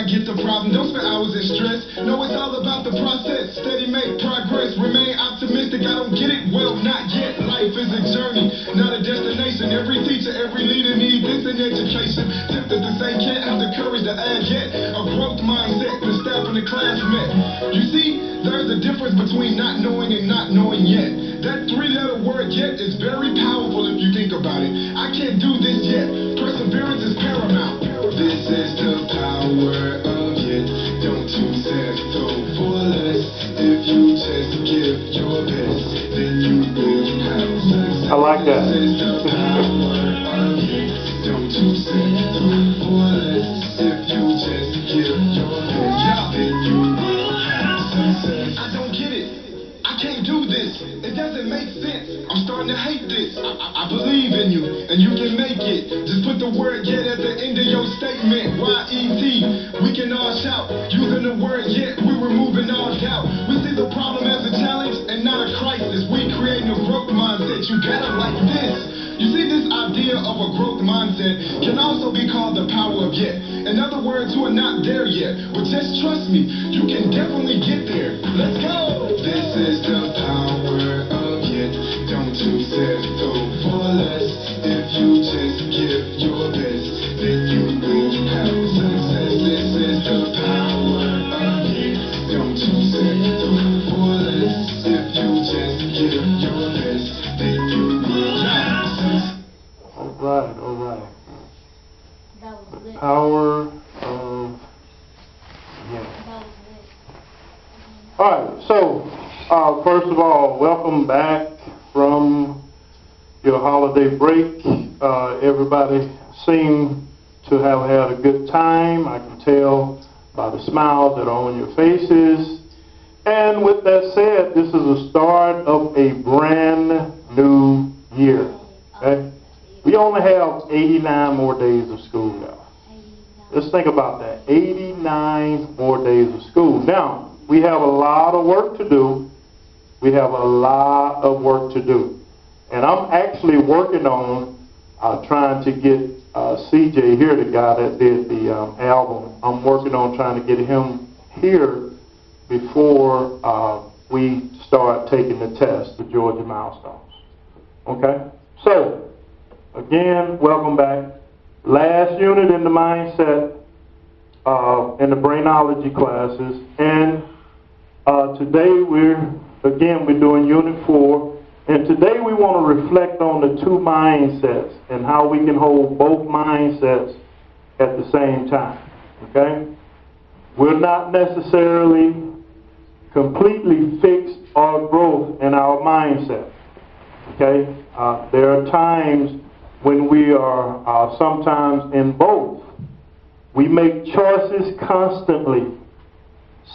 I get the problem. Don't spend hours in stress. No, it's all about the process. Steady make progress. Remain optimistic. I don't get it. Well, not yet. Life is a journey, not a destination. Every teacher, every leader needs this in education. Tempted to say can't have the courage to add yet. A growth mindset. The staff in the class met. You see, there's a difference between not knowing and not knowing yet. That three-letter word yet is very powerful if you think about it. I can't do this yet. Perseverance is paramount. This is the power of yet. Don't you settle for less. If you just give your best, then you will have success. I like that. This is the power of yet. Don't you settle for less. If you just give your best, then you will have success. I don't get it. I can't do this. It doesn't make sense. I'm starting to hate this. I believe in you, and you can make it. Just put the word yet at the end of your statement. Y-E-T. We can all shout. Using the word yet, we're removing all doubt. We see the problem as a challenge and not a crisis. We creating a growth mindset. You gotta like this. You see, this idea of a growth mindset can also be called the power of yet. In other words, you are not there yet, but just trust me, you can definitely get there. Let's go! This is the power of yet. Don't you settle for less. If you just give your best, then you will have success. This is the power of yet. Don't you settle for less. If you just give your best, then you will have success. All right. That was lit. Power of yeah. That was lit. All right. So, first of all, welcome back from your holiday break. Everybody seemed to have had a good time. I can tell by the smiles that are on your faces. And with that said, this is the start of a brand new year. Okay? We only have 89 more days of school now. Let's think about that. 89 more days of school. Now, we have a lot of work to do. We have a lot of work to do. And I'm actually working on trying to get CJ here, the guy that did the album. I'm working on trying to get him here before we start taking the test, the Georgia milestones. Okay? So, again, welcome back. Last unit in the mindset in the Brainology classes. And today we're doing unit 4. And today we want to reflect on the two mindsets and how we can hold both mindsets at the same time. Okay? We're not necessarily completely fixed or growth in our mindset. Okay? There are times when we are sometimes in both. We make choices constantly.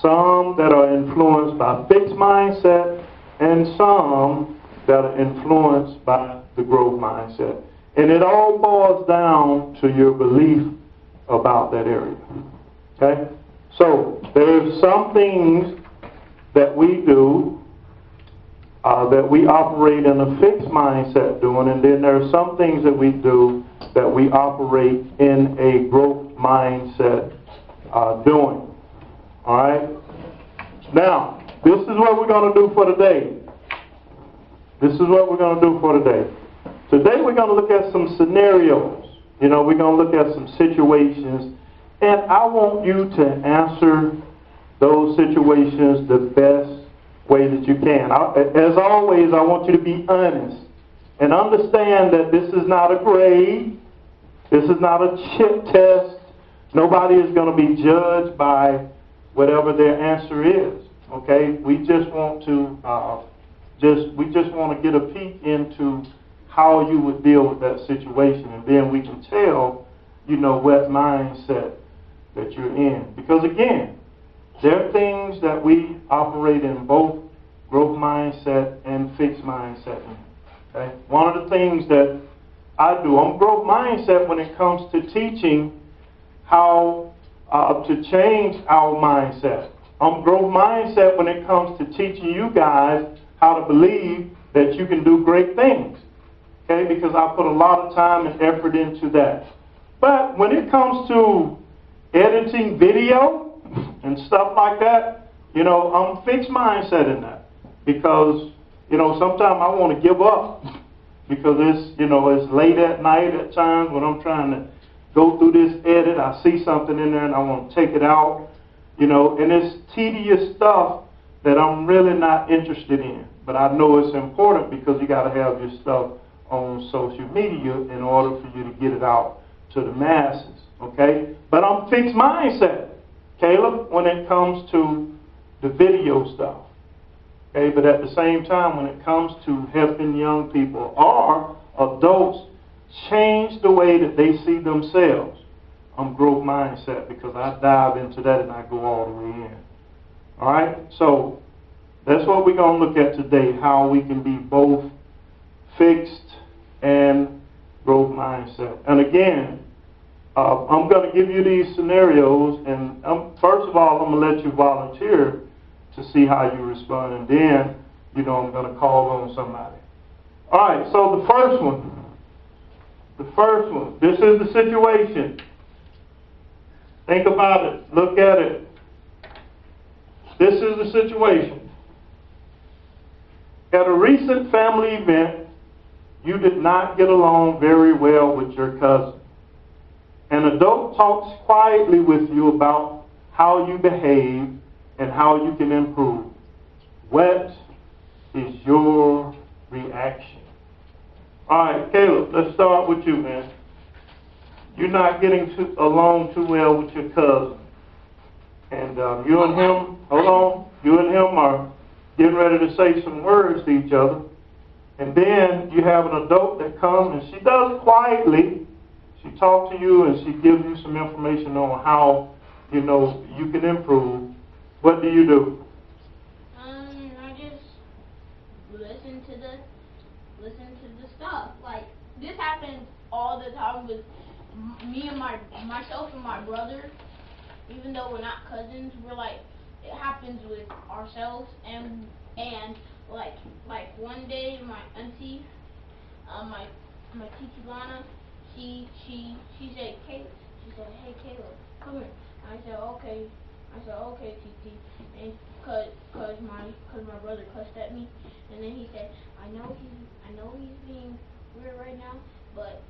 Some that are influenced by fixed mindset and some that are influenced by the growth mindset. And it all boils down to your belief about that area. Okay? So, there's some things that we do that we operate in a fixed mindset doing, and then there are some things that we do that we operate in a growth mindset doing. Alright? Now, this is what we're going to do for today. This is what we're going to do for today. Today we're going to look at some scenarios. We're going to look at some situations, and I want you to answer those situations the best way that you can. As always, I want you to be honest and understand that this is not a grade. This is not a chip test. Nobody is going to be judged by whatever their answer is. Okay? We just want to get a peek into how you would deal with that situation, and then we can tell, what mindset that you're in. Because again, there are things that we operate in both growth mindset and fixed mindset. Okay? One of the things that I do, I'm growth mindset when it comes to teaching how to change our mindset. I'm growth mindset when it comes to teaching you guys how to believe that you can do great things. Okay? Because I put a lot of time and effort into that. But when it comes to editing video and stuff like that, you know, I'm fixed mindset in that. Because, you know, sometimes I want to give up because it's, you know, it's late at night at times when I'm trying to go through this edit. I see something in there and I want to take it out, you know, and it's tedious stuff that I'm really not interested in. But I know it's important because you got to have your stuff on social media in order for you to get it out to the masses, okay? But I'm fixed mindset, Caleb, when it comes to the video stuff, okay? But at the same time, when it comes to helping young people or adults change the way that they see themselves, I'm growth mindset because I dive into that and I go all the way in. All right? So that's what we're going to look at today, how we can be both fixed and growth mindset. And again, I'm going to give you these scenarios, and first of all, I'm going to let you volunteer to see how you respond, and then, you know, I'm going to call on somebody. All right, so the first one, this is the situation. Think about it. Look at it. This is the situation. At a recent family event, you did not get along very well with your cousin. An adult talks quietly with you about how you behave and how you can improve. What is your reaction? All right, Caleb, let's start with you, man. You're not getting along too well with your cousin. And you and him, you and him are getting ready to say some words to each other. And then you have an adult that comes and she does it quietly. She talks to you and she gives you some information on how, you know, you can improve. What do you do? I just listen to the stuff. Like, this happens all the time with me and myself and my brother. Even though we're not cousins, we're like, it happens with ourselves and like one day my auntie, my Titi Lana, she said, hey Caleb, come here. I said okay Titi, and cause my brother cussed at me, and then he said, I know he's being weird right now, but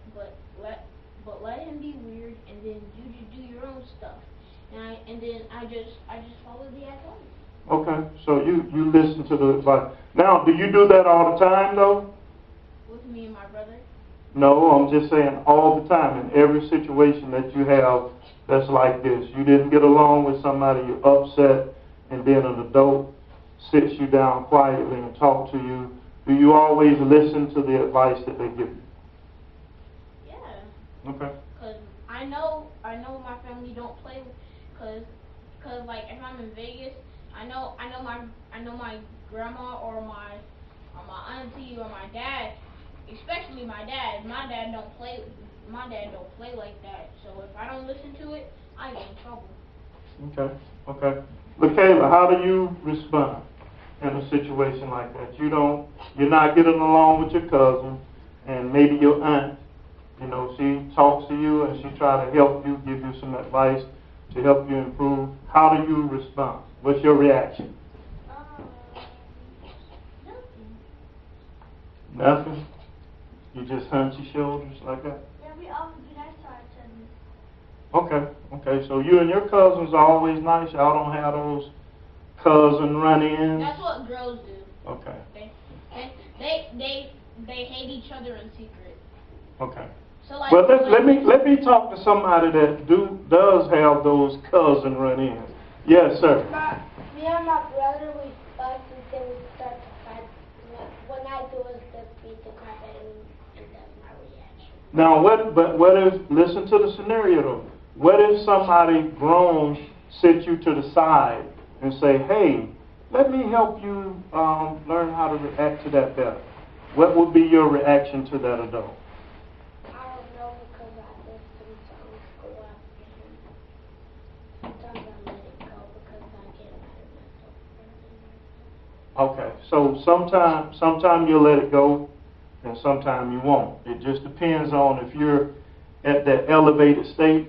let him be weird, and then you just do your own stuff. And then I just followed the advice. Okay, so you listen to the advice. Now, do you do that all the time, though? With me and my brother? No, I'm just saying all the time, in every situation that you have that's like this. You didn't get along with somebody, you're upset, and then an adult sits you down quietly and talks to you. Do you always listen to the advice that they give you? Yeah. Okay. Because I know my family don't play, cause like if I'm in Vegas, I know my grandma or my auntie or my dad, especially my dad. My dad don't play like that. So if I don't listen to it, I get in trouble. Okay. Michaela, how do you respond in a situation like that? You're not getting along with your cousin, and maybe your aunt, you know, she talks to you and she tries to help you, give you some advice to help you improve. How do you respond? What's your reaction? Nothing? You just hunch your shoulders like that? Yeah, we always be nice to our cousins. Okay. So you and your cousins are always nice. Y'all don't have those cousin run-ins? That's what girls do. Okay. They hate each other in secret. Okay. So like, well, let me talk to somebody that does have those cousin run-ins. Yes, sir. Me and my brother, we fight and we start to fight. When I do it, the beat the crap out of him, and that's my reaction. Now, what if, listen to the scenario though. What if somebody grown sits you to the side and say, hey, let me help you learn how to react to that better? What would be your reaction to that adult? I don't know, because I let sometimes go after him. Sometimes I let it go because I get mad at myself. Okay, so sometime you'll let it go, and sometime you won't. It just depends on if you're at that elevated state.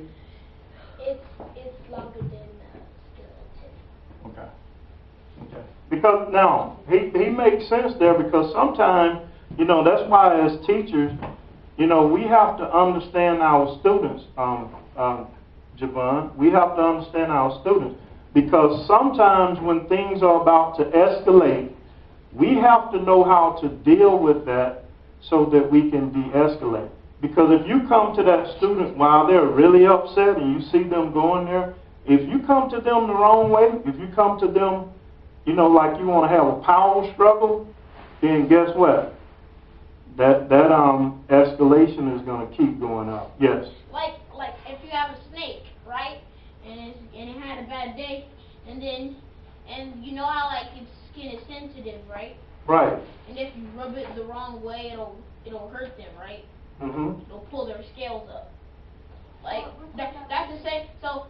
It's Because now, he makes sense there, because sometimes, that's why as teachers, we have to understand our students, Javon. We have to understand our students. Because sometimes when things are about to escalate, we have to know how to deal with that so that we can de-escalate. Because if you come to that student while they're really upset and you see them going there, if you come to them the wrong way, if you come to them, like you want to have a power struggle, then guess what? That escalation is going to keep going up. Yes? Like if you have a snake, right? And it had a bad day, and you know how like its skin is sensitive, right? Right. And if you rub it the wrong way, it'll hurt them, right? Mm-hmm. It'll pull their scales up. Like that's the same. So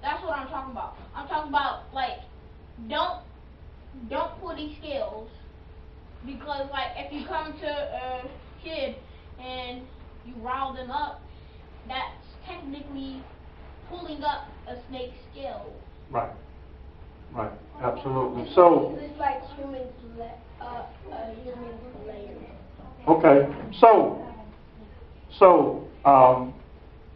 that's what I'm talking about. I'm talking about like don't pull these scales, because like if you come to a kid and you rile them up, that's technically pulling up a snake's scale. Right. Right. Absolutely. So. It's like human layer. Okay. So,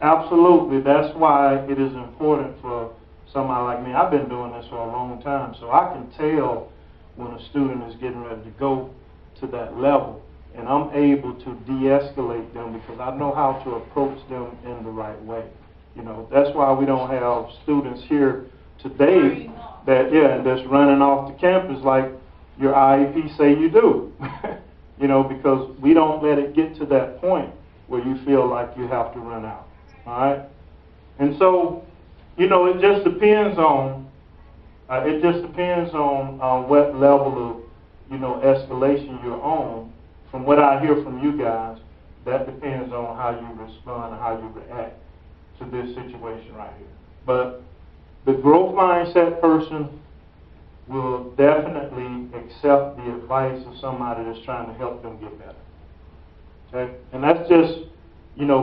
absolutely. That's why it is important for somebody like me. I've been doing this for a long time, so I can tell when a student is getting ready to go to that level, and I'm able to de-escalate them because I know how to approach them in the right way. That's why we don't have students here today that's running off the campus like your IEP say you do. Because we don't let it get to that point where you feel like you have to run out. All right? And so, it just depends on what level of, escalation you're on. From what I hear from you guys, that depends on how you respond and how you react to this situation right here. But the growth mindset person will definitely accept the advice of somebody that's trying to help them get better. Okay? And that's just,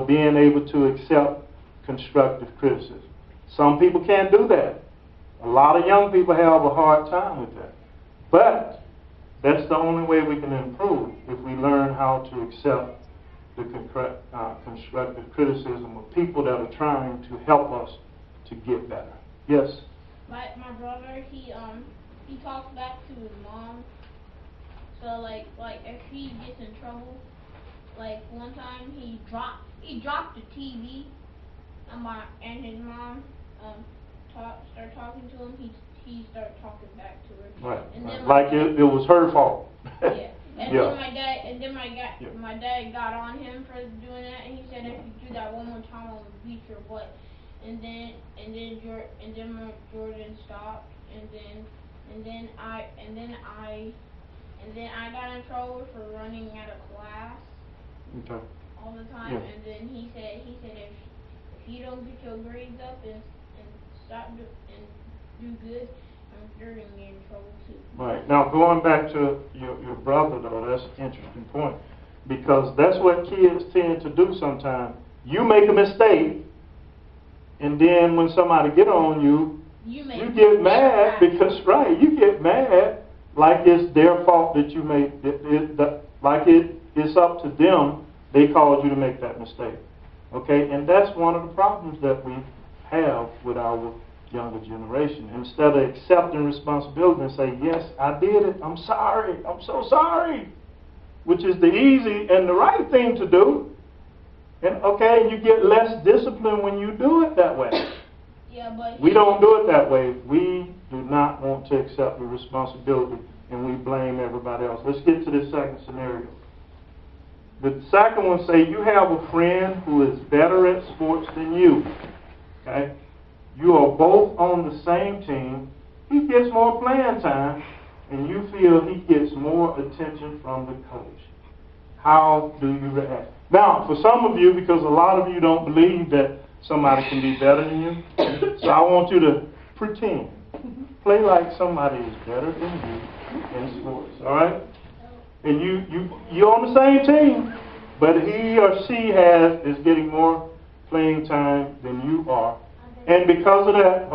being able to accept constructive criticism. Some people can't do that. A lot of young people have a hard time with that. But that's the only way we can improve, if we learn how to accept the constructive criticism of people that are trying to help us to get better. Yes? My brother, he talks back to his mom. So like if he gets in trouble, like one time he dropped the TV, and his mom started talking to him. He started talking back to her. Right. And then like it was her fault. Yeah. And yeah. then my dad got on him for doing that, and he said if you do that one more time, I'll beat your butt. And then Jordan stopped, and then I got in trouble for running out of class. Okay. All the time. Yeah. And then he said if you don't get your grades up and do good, you're gonna get in trouble too. Right. Now going back to your brother though, that's an interesting point, because that's what kids tend to do sometimes. You make a mistake, and then when somebody get on you get mad because you get mad like it's their fault that you made it's up to them. They called you to make that mistake. Okay, and that's one of the problems that we have with our younger generation. Instead of accepting responsibility and say, yes, I did it, I'm sorry, I'm so sorry, which is the easy and the right thing to do. And okay, you get less discipline when you do it that way. Yeah, but we don't do it that way. We do not want to accept the responsibility, and we blame everybody else. Let's get to the second scenario. The second one say you have a friend who is better at sports than you. Okay? You are both on the same team. He gets more playing time, and you feel he gets more attention from the coach. How do you react? Now, for some of you, because a lot of you don't believe that somebody can be better than you, so I want you to pretend. Play like somebody is better than you in sports, all right? And you're on the same team, but he or she is getting more playing time than you are. And because of that,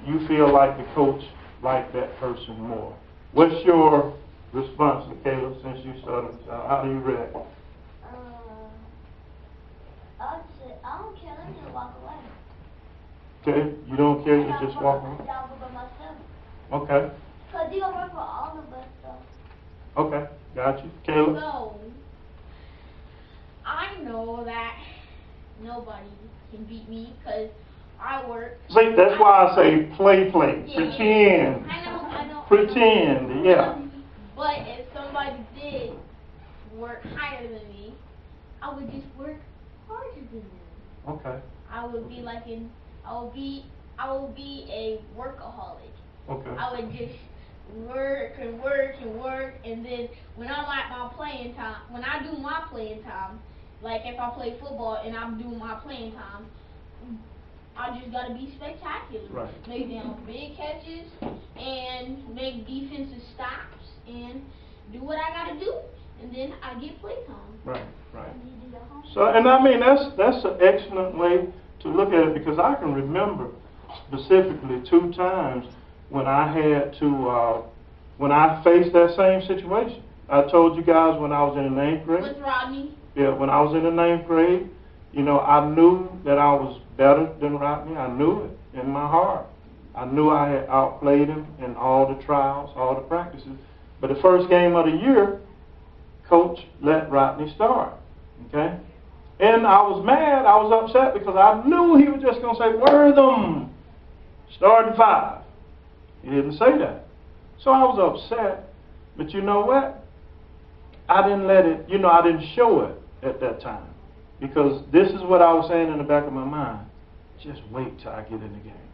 you feel like the coach like that person more. What's your response to Caleb since you started? How do you react? I don't care. Let me just walk away. Okay, you don't care, you just walk away? I'll go by myself. Okay. Because he don't work for all of us, so. Okay, got you. Caleb? So, I know that nobody can beat me because I work. See, that's why I say play, Yeah, pretend. I know. Pretend, yeah. But if somebody did work higher than me, I would just work harder than them. Okay. I would be I will be a workaholic. Okay. I would just work and work and work, and then when I'm at my playing time, when I do my playing time, like if I play football and I'm doing my playing time, I just gotta be spectacular. Right. Make them big catches and make defensive stops and do what I gotta do, and then I get play time. Right, right. So, and I mean, that's an excellent way to look at it, because I can remember specifically 2 times when I had to, when I faced that same situation. I told you guys when I was in the 9th grade. With Rodney? Yeah, when I was in the 9th grade, you know, I knew that I was better than Rodney. I knew it in my heart. I knew I had outplayed him in all the trials, all the practices. But the first game of the year, Coach let Rodney start, okay? And I was mad, I was upset, because I knew he was just going to say, Wortham, starting 5. He didn't say that. So I was upset, but you know what? I didn't let it, you know, I didn't show it at that time. Because this is what I was saying in the back of my mind. Just wait till I get in the game.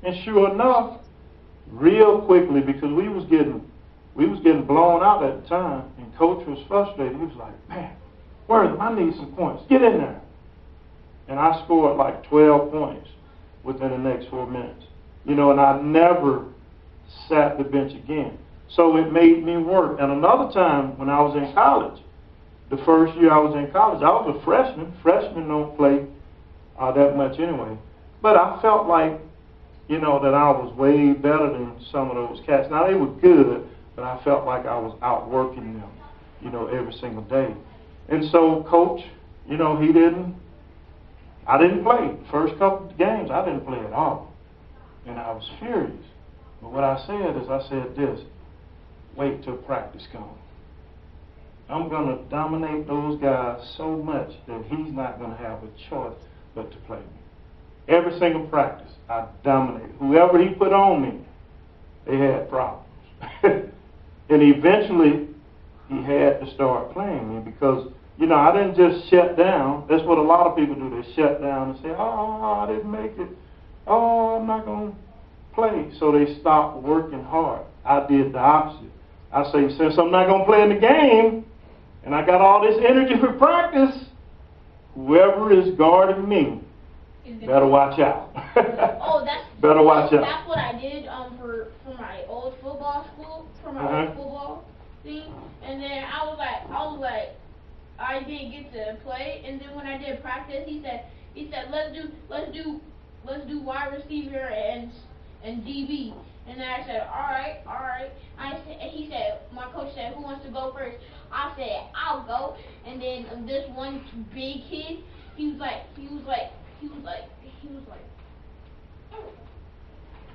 And sure enough, real quickly, because we was getting blown out at the time, and Coach was frustrated. He was like, man, Wortham, I need some points. Get in there. And I scored like 12 points within the next 4 minutes. You know, and I never sat the bench again. So it made me work. And another time when I was in college, the first year I was in college, I was a freshman. Freshmen don't play that much anyway. But I felt like, you know, that I was way better than some of those cats. Now, they were good, but I felt like I was outworking them, you know, every single day. And so, Coach, you know, I didn't play. First couple of games, I didn't play at all. And I was furious. But what I said this, wait till practice comes. I'm going to dominate those guys so much that he's not going to have a choice but to play me. Every single practice, I dominated. Whoever he put on me, they had problems. And eventually, he had to start playing me because, you know, I didn't just shut down. That's what a lot of people do. They shut down and say, oh, I didn't make it. Oh, I'm not going to play. So they stopped working hard. I did the opposite. I say, since I'm not going to play in the game, and I got all this energy for practice, whoever is guarding me better watch out. Oh, that's better watch out. That's what I did for my old football school, for my old football thing. And then I was like, I didn't get to play. And then when I did practice, he said, let's do wide receiver and DB. And then I said, all right. He said, my coach said, who wants to go first? I said, I'll go. And then this one big kid, he was like,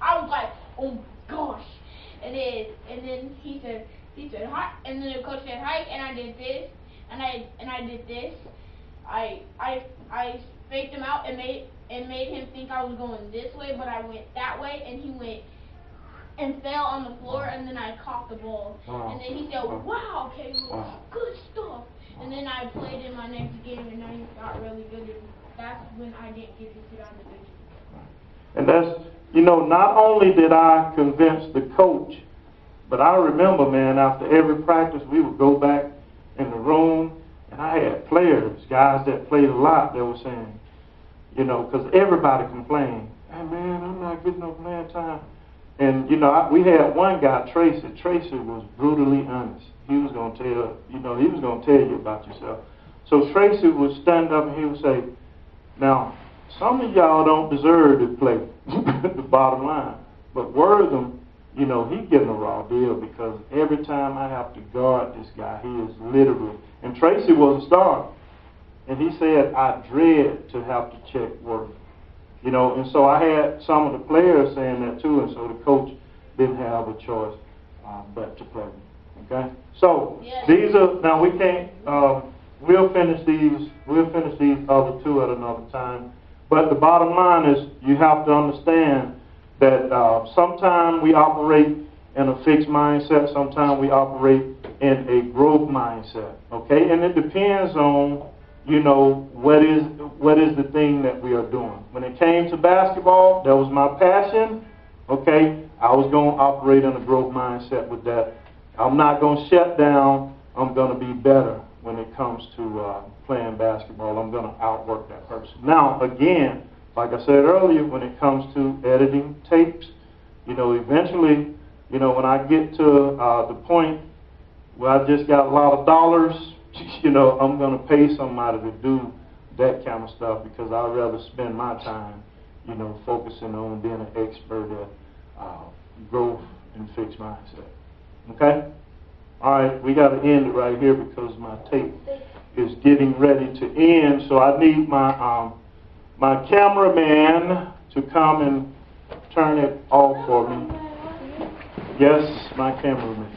I was like, oh gosh. And then he said, hi. And then the coach said, hi. And I did this, and I did this. I faked him out and made him think I was going this way, but I went that way, and he went and fell on the floor, and then I caught the ball. And then he said, wow, Caleb, good stuff. And then I played in my next game, and I got really good. And that's when I didn't get to sit on the bench. And that's, you know, not only did I convince the coach, but I remember, man, after every practice, we would go back in the room, and I had players, guys that played a lot, that were saying, you know, because everybody complained, hey, man, I'm not getting no playing time. And, you know, we had one guy, Tracy. Tracy was brutally honest. He was going to tell, you know, he was going to tell you about yourself. So Tracy would stand up and he would say, now, some of y'all don't deserve to play, the bottom line. But Wortham you know, he getting a raw deal because every time I have to guard this guy, he is literally, and Tracy was a star. And he said, I dread to have to check work. You know, and so I had some of the players saying that too, and so the coach didn't have a choice but to play me. Okay? So, these are, now we can't, we'll finish these other two at another time. But the bottom line is you have to understand that sometimes we operate in a fixed mindset, sometimes we operate in a growth mindset. Okay? And it depends on, you know, what is the thing that we are doing. When it came to basketball, that was my passion. Okay, I was going to operate in a growth mindset with that. I'm not going to shut down. I'm going to be better when it comes to playing basketball. I'm going to outwork that person. Now, again, like I said earlier, when it comes to editing tapes, you know, eventually, you know, when I get to the point where I just got a lot of dollars, you know, I'm going to pay somebody to do that kind of stuff because I'd rather spend my time, you know, focusing on being an expert at growth and fixed mindset. Okay? All right, we got to end it right here because my tape is getting ready to end. So I need my cameraman to come and turn it off for me. Yes, my cameraman.